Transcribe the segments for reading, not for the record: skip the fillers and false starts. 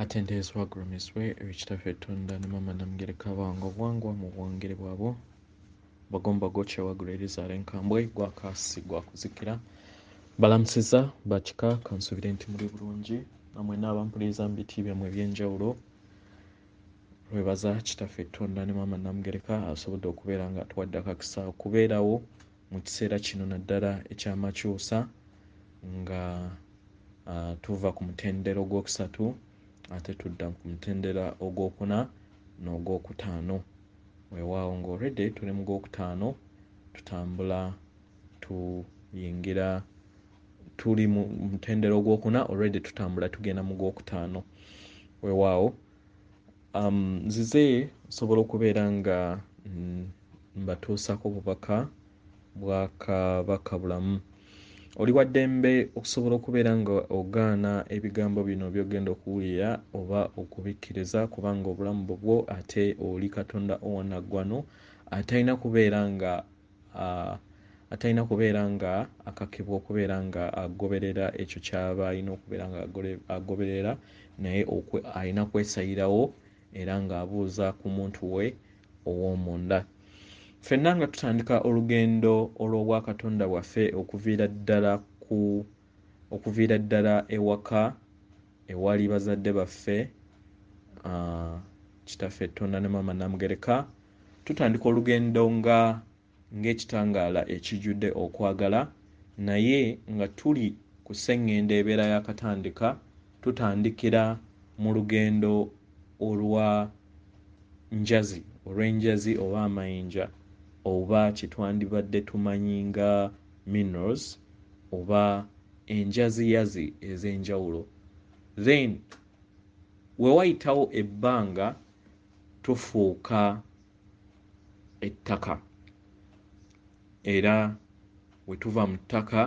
Atendezwa agrumiswe ebikitaffe Tonda ne Mama Namugereka bango bwangwa mu bwongere bwabo bagomba gocha waguliriza enkambwe gwakasi gwakuzikira balamusiza bakika kansubire nti muri bulungi namwe n'abampuliriza mu biti byamwe ebyenjawulo lwebaza kitaffe Tonda ne Mama Namugereka asobodde okubeera nga atuwadde akakisa okubeerawo mu kiseera kino naddala ekyamakyosa nga tuva ku mutendera ogwokusatu ate tudda ku mutendera ogwokuna n'ogwokutaano weewaawo nga already tuli mu gwokutaano tutambula tuyingira tuli mu mutendera ogwokuna already tutambula tugenda mu gwokutaano weewaawo nzize nsobola okubeera nga mbatuusako bubaka bwa Kabaka Bulamu oli wa ddembe okusobola okubeera nga ogaana ebigambo bino by'ogenda okuwulira oba okubikkiriza kubanga obulamu bwobwo ate oli Katonda owannaggwano atalina kubeera nga akakibwa okubeera nga agoberera ekyo ky'aba alina okubeera nga agoberera naye alina kwesayirawo era ng'abuuza ku muntu we ow'omunda. Ffenna nga tutandika olugendo olw'obwakatonda bwaffe okuviira ddala ewaka ewali bazadde baffe kitaffe Tonda ne Mama Namugereka tutandika olugendo ng'ekitangaala ekijjudde okwagala naye nga tuli ku sseŋŋendo ebeera yakatandika tutandikira mu lugendo olw'enjazi oba amayinja oba kyetwandibadde tumanyi nga minerals oba enjaziyazi ez'enjawulo then we wayitawo ebbanga tufuuka ettaka era we tuva mu ttaka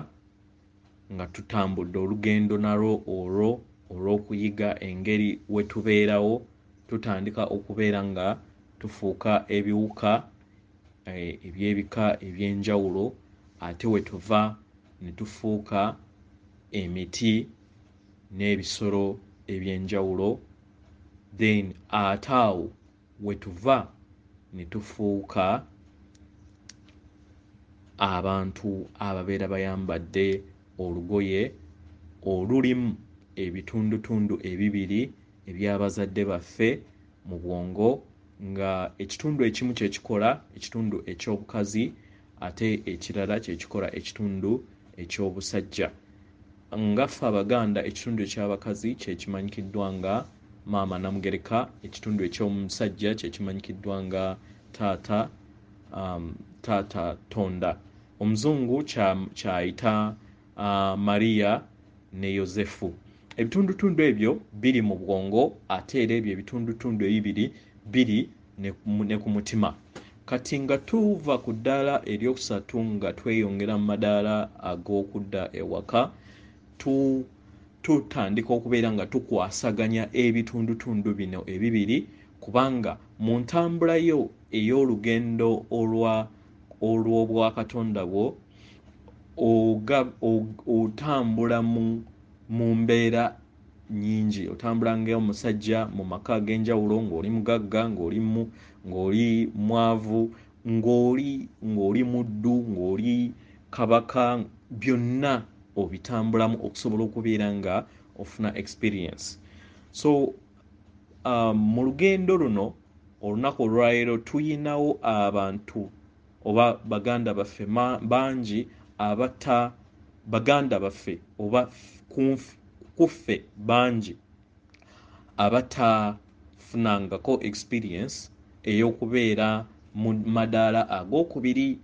nga tutambudde olugendo nalwo olwo olw'okuyiga engeri we tubeerawo tutandika okubeera nga tufuuka ebiwuka eby'ebika eby'enjawulo ate we tuva ne tufuuka emiti n'ebisolo eby'enjawulo then ate awo we tuva ne tufuuka abantu ababeera bayambadde olugoye olulimu ebitundutundu ebibiri ebyabazadde baffe mu bwongo nga ekitundu ekimu kyekikola ekitundu ekyobukazi ate ekirala kyekikola ekitundu ekyobusajja nga ffe Abaganda ekitundu ekyabakazi kyekimanyikiddwa nga Maama Namugereka ekitundu ekyomusajja kyekimanyikiddwa nga taata Tonda omuzungu kyayita Maria ne Yosefu ebitundutundu ebyo biri mu bwongo ate era ebyo ebitundutundu ebibiri biri ne ku mutima kati nga tuva ku ddaala eryokusatu nga tweyongera mu madaala ag'okudda ewaka tutandika okubeera nga tukwasaganya ebitundutundu bino ebibiri kubanga mu ntambula yo ey'olugendo olw'obwakatonda bwo otambula mu mbeera nnyingi otambula ng'omusajja mu maka ag'enjawulo ng'oli mugagga ng'oli mwavu ng'oli muddu ng'oli kabaka byonna obitambulamu okusobola okubeera nga ofuna experience so mu lugendo luno olunaku olwaleero tuyinawo abantu oba baganda baffe bangi baganda baffe oba kuffe bangi abatafunangako experience ey'okubeera mu madaala ag'okubiri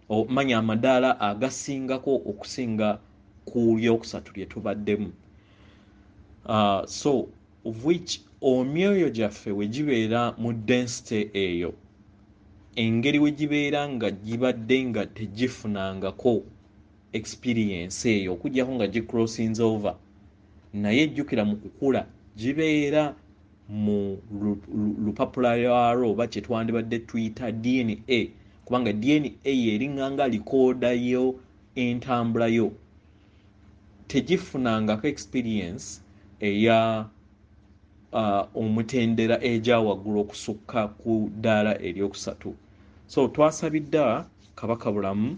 omanya amadaala agasingako okusinga ku lyokusatu lye tubaddemu so of which omyoyo gyaffe we gibeera mu density eyo engeri we gibeera nga gibadde nga tegifunangako experience eyo okuggyako nga gicrossings over naye ejjukira mu kukula gibeera mu lupapula lwalwo oba kyetwandibadde tuyita DNA kubanga DNA yeringanga likooda yo entambula yo tegifunangako experience omutendera eja waggulu okusukka ku ddaala eryokusatu. So twasabidda Kabaka Bulamu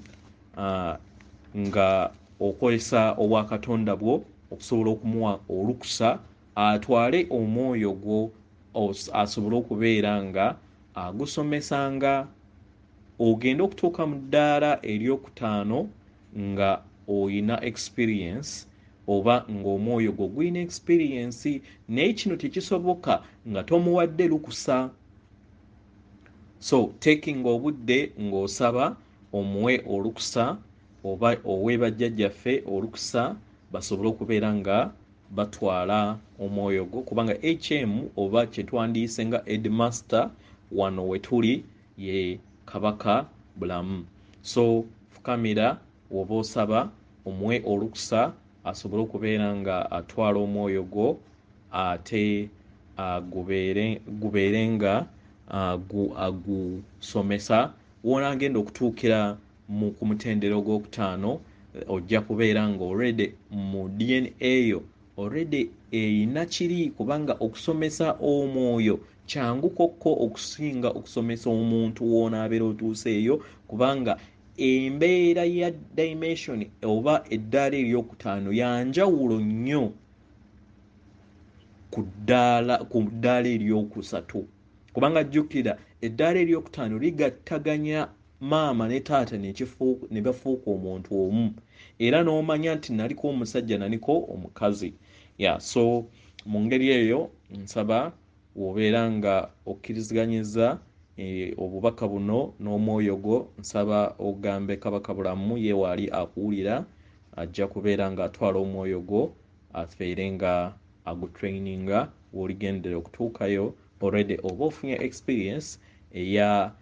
nga okozesa obwakatonda bwo okusobola okumuwa olukusa atwale omwoyo gwo asobole okubeera nga agusomesanga ogenda okutuuka mu ddaala eryokutaano nga oyina experience oba ng'omwoyo gwo guyina experience, naye kino tekisoboka nga tomuwadde lukusa. So taking obudde ng'osaba omuwe olukusa oba owe bajjajjaffe olukusa basobole okubeera nga batwala omwoyo gwo, kubanga HM oba kyetwandiise nga headmaster wano wetuli ye Kabaka Bulamu. So fukamira oba osaba omuwe olukusa asobole okubeera nga atwala omwoyo gwo ate gubeere nga agusomesa wonagenda okutuukira ku mutendera ogwokutaano. Ojja kubeera nga already mu DNA yo already eyina kiri, kubanga okusomesa omwoyo kyangu kokko okusinga okusomesa omuntu wonaabeera otuuseeyo, kubanga embeera ya dimension oba eddaala eryokutaano yanjawulo nnyo ku ddaala eryokusatu, kubanga jjukira eddaala eryokutaano ligattaganya maama ne taata ne bafuuka omuntu omu, era n'omanya nti naliko omusajja naliko omukazi. So mu ngeri eyo nsaba wobeera nga okkiriziganyiza obubaka buno n'omwoyo gwo, nsaba ogambe Kabaka Bulamu ye waali akuwulira ajja kubeera nga atwala omwoyo gwo abeere nga agutraininga w'oligendera okutuukayo already oba ofunye experience eya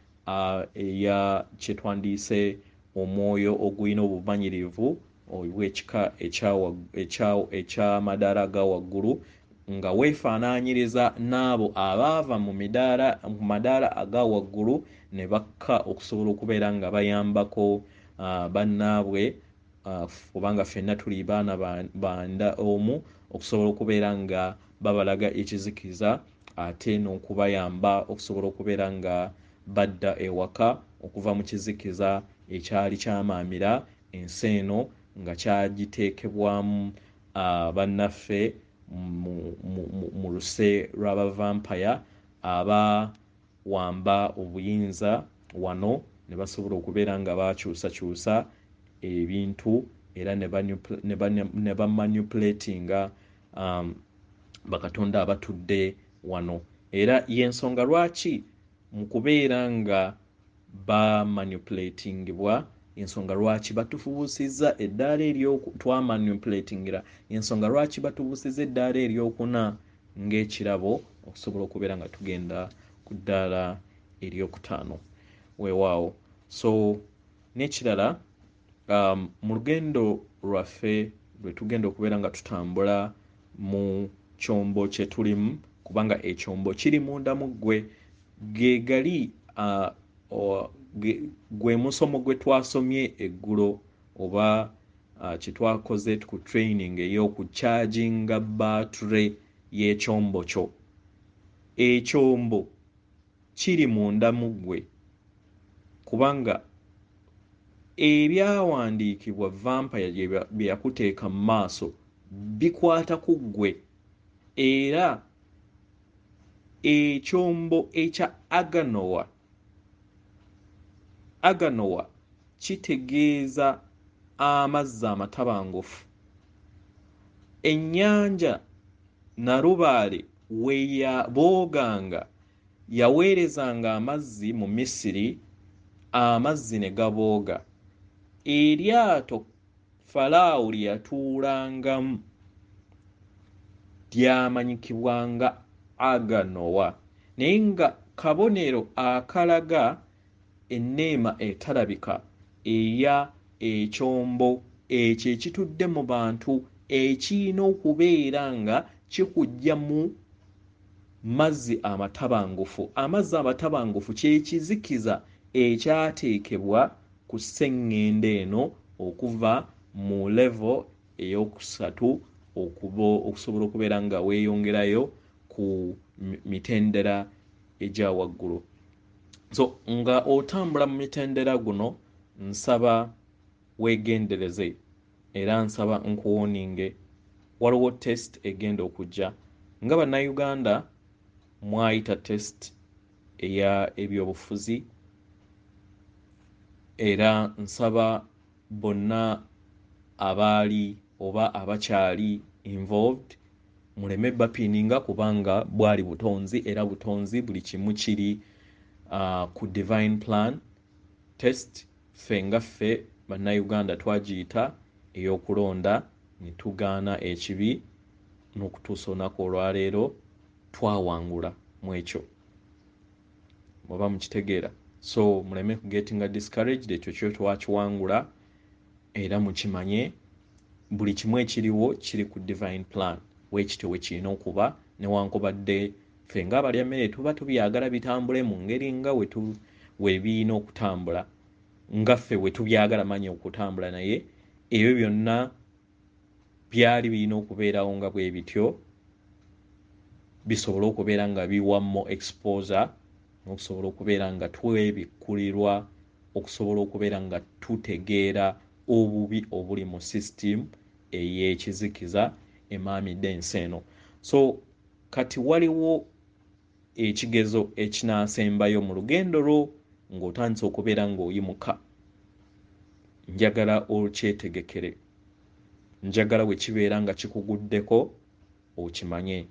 kyetwandiise omwoyo ogulina obumanyirivu obw'ekika eky'amadaala aga waggulu, nga weefaanaanyiriza n'abo abaava mu madaala aga waggulu ne bakka okusobola okubeera nga bayambako bannaabwe, kubanga ffenna tuli baana banda omu, okusobola okubeera nga babalaga ekizikiza ate n'okubayamba okusobola okubeera nga badda ewaka okuva mu kizikiza ekyali kyamaamira ensi eno nga kyagiteekebwamu bannaffe mu luse lw'abavampaya abawamba obuyinza wano ne basobola okubeera nga bakyusakyusa ebintu era ne bamanipulatinga bakatonda abatudde wano. Era y'ensonga lwaki mu kubeera nga bamanipulatingibwa, ensonga lwaki batufubuusizza eddaala twamanipuletingira, ensonga lwaki batubuusizza eddaala eryokuna ng'ekirabo okusobola okubeera nga tugenda ku ddaala eryokutaano weewaawo. So n'ekirala mu lugendo lwaffe lwe tugenda okubeera nga tutambula mu kyombo kye tulimu, kubanga ekyombo kiri munda mu ggwe, gegali gwe musomo gwe twasomye eggulo oba kyetwakoze ku training ey'okucharginga battery y'ekyombo kyo. Ekyombo kiri munda mu ggwe, kubanga ebyawandiikibwa vampire bye yakuteeka mu maaso bikwata ku ggwe, era ekyombo ekya aganowa kitegeeza amazzi amatabangufu. Ennyanja Nalubaale booganga yaweerezanga amazzi mu Misiri, amazzi ne gabooga. Eryato Falaawo lye yatuulangamu lyamanyikibwanga Aganowa, naye nga kabonero akalaga enneema etalabika eya ekyombo ekyo ekitudde mu bantu ekirina okubeera nga kikujja mu mazzi amatabangufu. Amazzi amatabangufu kyekizikiza ekyateekebwa ku sseŋŋendo eno okuva mu level eyokusatu okusobola okubeera nga weeyongerayo ku mitendera egya waggulu. So nga otambula mu mitendera guno nsaba weegendereze era nsaba nkuwoninge waliwo test egenda okujja nga bannayuganda mwayita test eya ebyobufuzi era nsaba bonna abaali oba abakyali involved muleme bapininga kubanga bwali butonzi era butonzi buli kimu kiri ku divine plan test ffe nga ffe bannayuganda twagiyita ey'okulonda ne tugaana ekibi n'okutuusa olunaku olwaleero twawangula mu ekyo oba mukitegeera. So muleme kugetinga discouraged, ekyo kyo twakiwangula era mukimanye buli kimu ekiriwo kiri ku divine plan weekityo wekirina okuba newankubadde ffe ng'abalya mmere tuba tubyagala bitambule mu ngeri nga we birina okutambula nga ffe we tubyagala manya okutambula naye ebyo byonna byali birina okubeerawo nga bwe bityo bisobole okubeera nga biwammo exposure n'okusobola okubeera nga twebikkulirwa okusobola okubeera nga tutegeera obubi obuli mu system ey'ekizikiza emaamidde ensi eno. So kati waliwo ekigezo ekinaasembayo mu lugendo lwo ng'otandise okubeera ng'oyimuka. Njagala okyetegekere, njagala bwe kibeera nga kikuguddeko okimanye.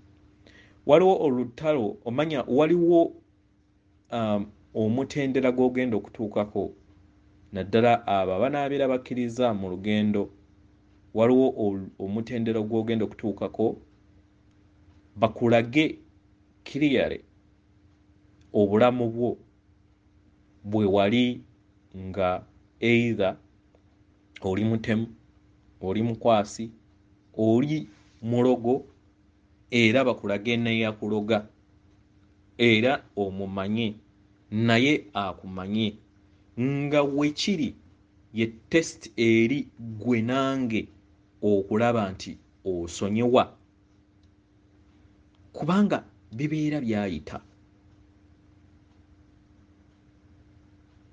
Waliwo olutalo omanya waliwo omutendera gw'ogenda okutuukako naddala abo abanaabeera bakkiriza mu lugendo waliwo omutendera gw'ogenda okutuukako bakulage clearly obulamu bwo bwe wali nga either oli mutemu oli mukwasi oli mulogo era bakulage neyakuloga era omumanye naye akumanye nga wekiri ye test eri gwe nange okulaba nti osonyewa kubanga bibeera byayita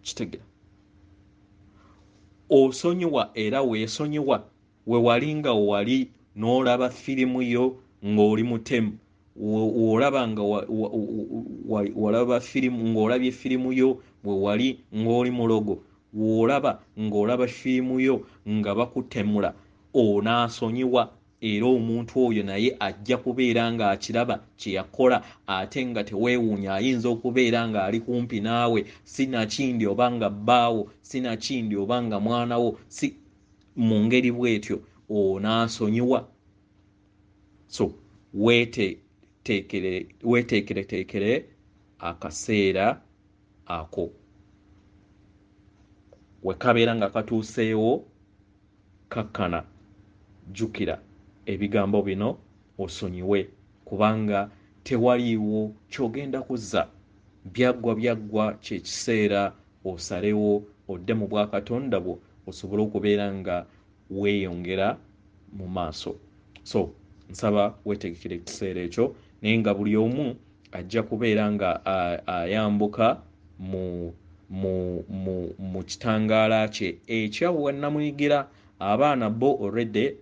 kitegera osonyewa era weesonyewa we wali nga wali n'olaba firimu yo ng'oli mutemu olaba nga walaba firimu ng'olabye firimu yo we wali ng'oli mulogo olaba ng'olaba firimu yo nga bakutemula onaasonyiwa era omuntu oyo naye ajja kubeera ng'akiraba kye yakola ate nga teweewuunya ayinza okubeera ng'ali kumpi naawe sinakindi oba nga bbaawo sinakindi oba nga mwanawo si mu ngeri bw'etyo onaasonyiwa. So weeteekereteekere akaseera ako we kabeera nga katuuseewo kakkana jjukira ebigambo bino osonyiwe kubanga tewaliiwo kyogenda kuzza byaggwa kyekiseera osalewo odde mu bwakatonda bwo osobole okubeera nga weeyongera mu maaso. So nsaba weetegekere ekiseera ekyo naye nga buli omu ajja kubeera nga ayambuka mu kitangaala kye ekyawannamuyigira. Abaana bo already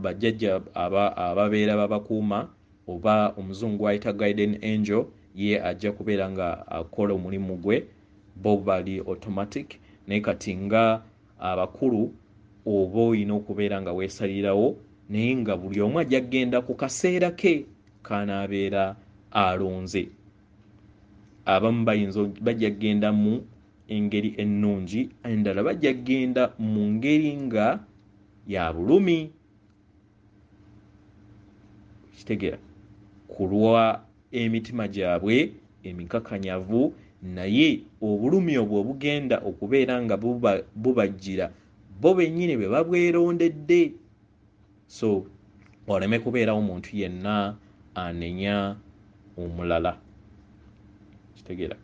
bajjajja ababeera babakuuma oba omuzungu ayita guardian angel ye ajja kubeera nga akola omulimu gwe bo bali automatic naye kati nga abakulu oba olina okubeera nga weesalirawo naye nga buli omu ajja kgenda ku kaseera ke kanaabeera alonze. Abamu bajja kgenda mu engeri ennungi endala bajja kgenda mu ngeri nga ya bulumi kitegeera kulwa emitima gyabwe emikakanyavu naye obulumi obwo bugenda okubeera nga bubajjira bo bennyini bwe babwerondedde. So waleme kubeerawo muntu yenna anenya omulala kitegeera.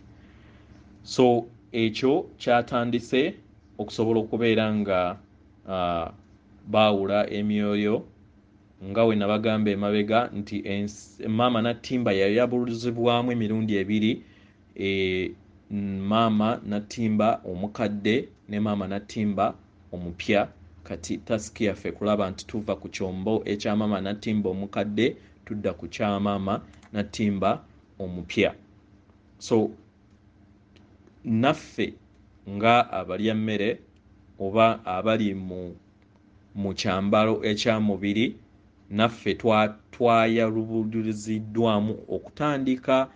So ekyo kyatandise okusobola okubeera nga baawula emyoyo nga we nabagamba emabega nti maama Natimba yayabuluzibwamu emirundi ebiri, maama Natimba omukadde ne maama Natimba omupya. Kati tasiki yaffe kulaba nti tuva ku kyombo ekya maama Natimba omukadde tudda ku kya maama Natimba omupya. So naffe nga abalya mmere oba abali mu kyambalo ekyamubiri, naffe twayalubuluziddwamu okutandika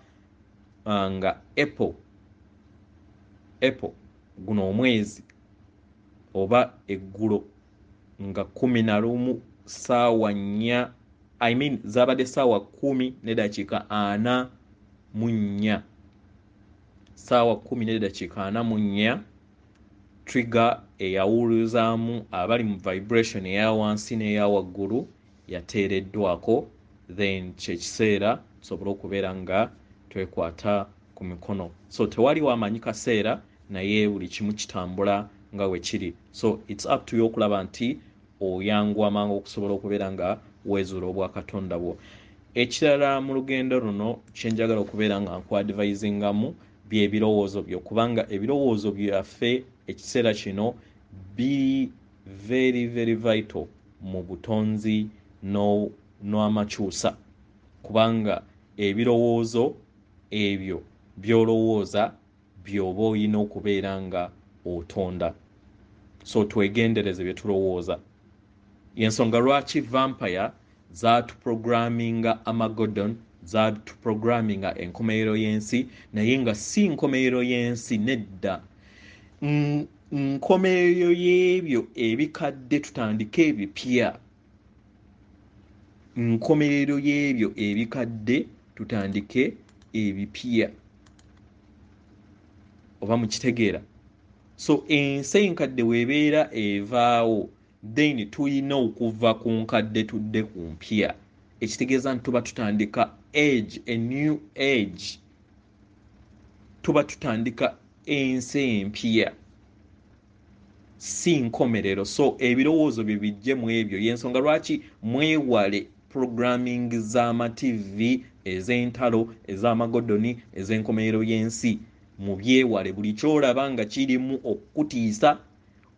nga April guno omwezi oba eggulo nga 11 ssaawa 4 zabadde ssaawa 10 ne dakiika 44 ssaawa 10 ne dakiika 44 trigger eyawuluzaamu abali mu vibration eya wansi n'eya waggulu yateereddwako, then kyekiseera tusobole okubeera nga twekwata ku mikono. So tewali wamanyi kaseera naye buli kimu kitambula nga we kiri. So it's up to you okulaba nti oyangu amangu okusobola okubeera nga weezuula obwa Katonda bwo. Ekirala mu lugendo luno kyenjagala okubeera nga nkuadvisingamu by'ebirowoozo byo, kubanga ebirowoozo byaffe ekiseera kino biri very very vital mu butonzi n'amakyusa, kubanga ebirowoozo ebyo byolowooza byoba olina okubeera nga otonda. So twegendereze bye tulowooza. Yensonga lwaki vampire zaatuprogramminga Armageddon, zaatuprogramminga enkomerero y'ensi, naye nga si nkomerero y'ensi nedda. Nkomerero y'ebyo ebikadde tutandike ebipya. Nkomerero y'ebyo ebikadde tutandike ebipya. Oba mukitegeera? So ensi enkadde weebeera evaawo, then tuyina okuva ku nkadde tudde ku mpya. Ekitegeeza nti tuba tutandika age, a new age. Tuba tutandika ensi empya, si nkomerero. So ebirowoozo bye bijje mu ebyo. Yensonga lwaki mwewale programming z'amativi ez'entalo, ez'amagodoni, ez'enkomerero y'ensi. Mu byewale, buli kyolaba nga kirimu okutiisa,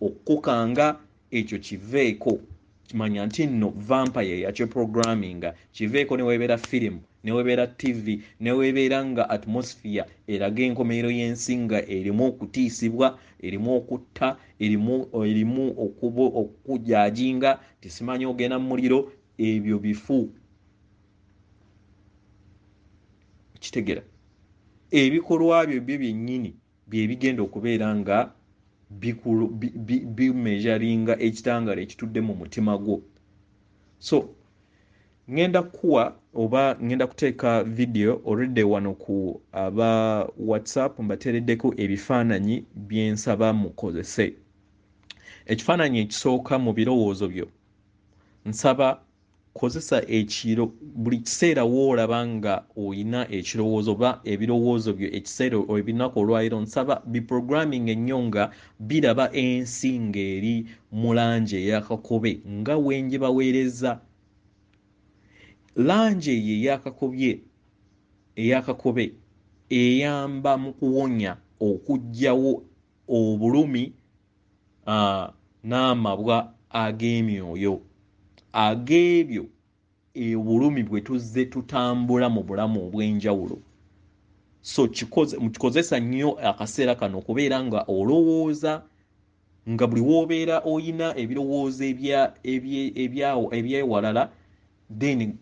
okukanga, ekyo kiveeko. Kimanya nti nno vampire yakyo programming. Kiveeko ne webeera film, ne webeera TV, ne webeera nga atmosphere eraga enkomerero y'ensi nga erimu okutiisibwa, erimu okutta, erimu okujajinga, tisimanyi ogenda mu muliro, ebyo bifu. Kitegera ebikolwa byo byennyini bye bigenda okubeera nga bimeasuringa ekitangala ekitudde mu mutima gwo. So ngenda kuwa oba ngenda kuteeka video already wano ku aba WhatsApp, mbateereddeko ebifaananyi byensaba mukozese. Ekifaananyi ekisooka mu birowoozo byo, nsaba kozesa ekiro buli kiseera woolaba nga oyina ekirowoozo oba ebirowoozo byo ekiseera ebinaku olwaliro, nsaba biprogramming ennyo nga biraba ensi ng'eri mu langi eyakakobe nga wenje baweereza. Langi eyo eyakakobe eyamba mu kuwonya okuggyawo obulumi n'amabwa ag'emyoyo ag'ebyo obulumi bwe tuzze tutambula mu bulamu obw'enjawulo. So mukikozesa nnyo akaseera kano okubeera nga olowooza, nga buli woobeera oyina ebirowoozo ebyewalala, then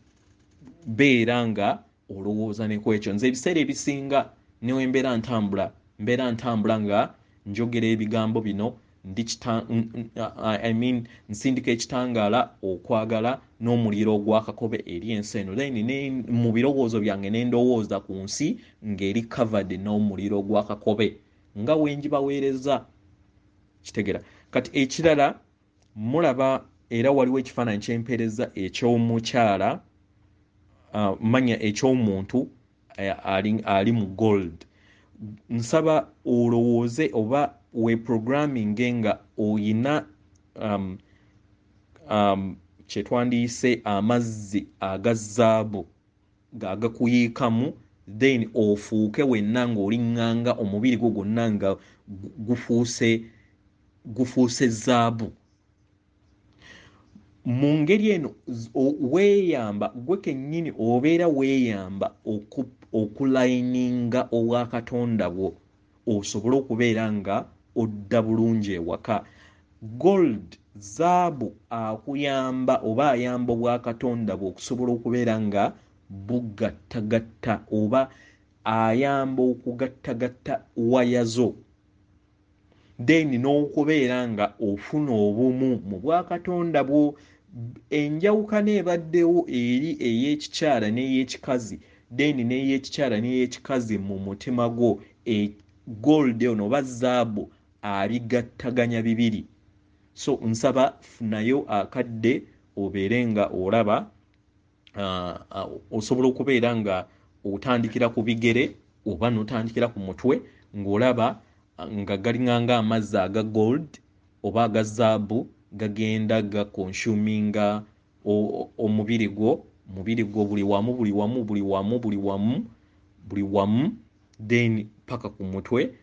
beera nga olowooza ne ku ekyo. Nze ebiseera ebisinga newe mbeera ntambula nga njogera ebigambo bino, nsindika ekitangaala okwagala n'omuliro ogwakakobe eri ensi eno, then mu birowoozo byange n'endowooza ku nsi ng'eri covered n'omuliro ogwakakobe nga wenjibaweereza. Kitegera kati ekirala mulaba era waliwo ekifaananyi kyempeereza eky'omukyala manya eky'omuntu ali mu gold. Nsaba olowooze oba we programming nga oyina kye twandiyise amazzi aga zaabu gagakuyiikamu then ofuuke wenna ng'oliŋŋanga omubiri gwo gwonna nga gufuuse zaabu. Mu ngeri eno weeyamba gwe kennyini obeera weeyamba okulayininga obwakatonda bwo osobole okubeera nga odda bulungi ewaka. Gold zaabu akuyamba oba ayamba obwakatonda bwe okusobola okubeera nga bugattagatta oba ayamba okugattagatta wayazo then n'okubeera nga ofuna obumu mu bwakatonda bwo. Enjawukana ebaddewo eri ey'ekikyala n'ey'ekikazi then n'ey'ekikyala n'ey'ekikazi mu mutima gwo gold ono oba zaabu abigattaganya bibiri. So nsaba funayo akadde obeere nga olaba osobola okubeera nga otandikira ku bigere oba n'otandikira ku mutwe ng'olaba nga galinganga amazzi aga gold oba aga zaabu gagenda gakonsuminga omubiri gwo buli wamu then paka ku mutwe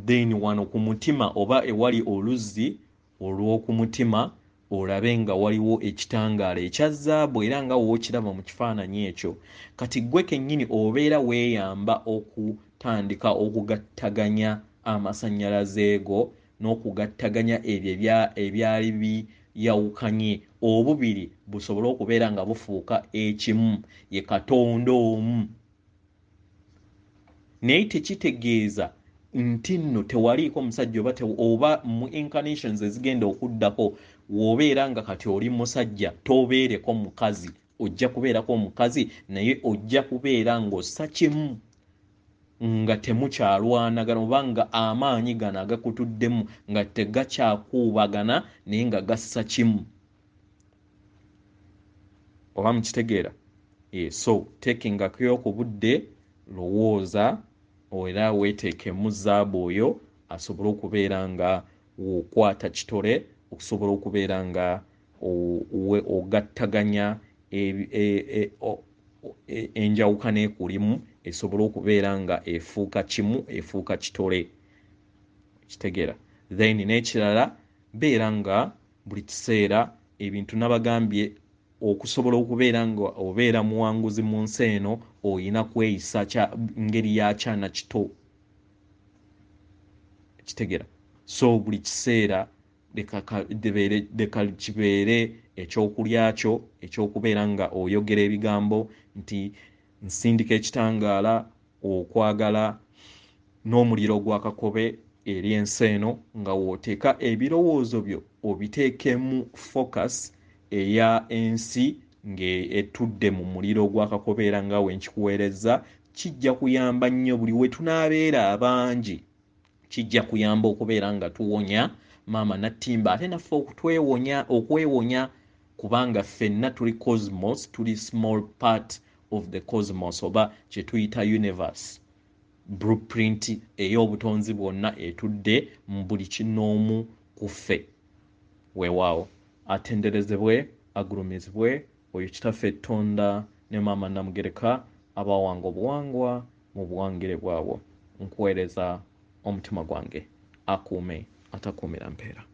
then wano ku mutima oba ewali oluzzi olw'oku mutima olabe nga waliwo ekitangaala ekya zaabu era nga wookiraba mu kifaananyi ekyo. Kati gwe kennyini obeera weeyamba okutandika okugattaganya amasannyalaze go n'okugattaganya ebyo ebyali biyawukanye obubiri busobole okubeera nga bufuuka ekimu ye Katonda omu. Naye tekitegeeza nti nno tewaliiko musajja oba mu incarnations ezigenda okuddako w'obeera nga kati oli musajja tobeereko mukazi, ojja kubeerako omukazi naye ojja kubeera ng'ossa kimu nga temukyalwanagana oba nga amaanyi gano agakutuddemu nga tegakyakuubagana naye nga gassa kimu. Oba mukitegeera? So taking akyo ku budde lowooza era weeteekemu zaabu oyo asobole okubeera nga okwata kitole okusobola okubeera nga ogattaganya enjawukana ekulimu esobola okubeera nga efuuka kimu efuuka kitole. Kitegeera? Then n'ekirala beera nga buli kiseera ebintu nabagambye okusobola okubeera nga obeera muwanguzi mu nsi eno oyina kweyisa ngeri ya kyana kito. Kitegeera? So buli kiseera leka kibeere ekyokulya kyo ekyokubeera nga oyogera ebigambo nti nsindika ekitangaala okwagala n'omuliro gwa kakobe eri ensi eno nga wooteeka ebirowoozo byo obiteekemu focus eya ensi ng'etudde mu muliro gwa kakobe era nga wenkikuweereza kijja kuyamba nnyo buli we tunaabeera abangi kijja kuyamba okubeera nga tuwonya maama nattimba ate naffe okwewonya kubanga ffenna tuli cosmos, tuli small part of the cosmos oba kye tuyita universe. Blueprint ey'obutonzi bwonna etudde mu buli kinoomu ku ffe. Weewaawo atenderezebwe agulumizibwe oyo kitaffe Tonda ne maama Namugereka abawanga obuwangwa mu buwangire bwabwo. Nkuweereza omutima gwange akuume atakuumira mpeera.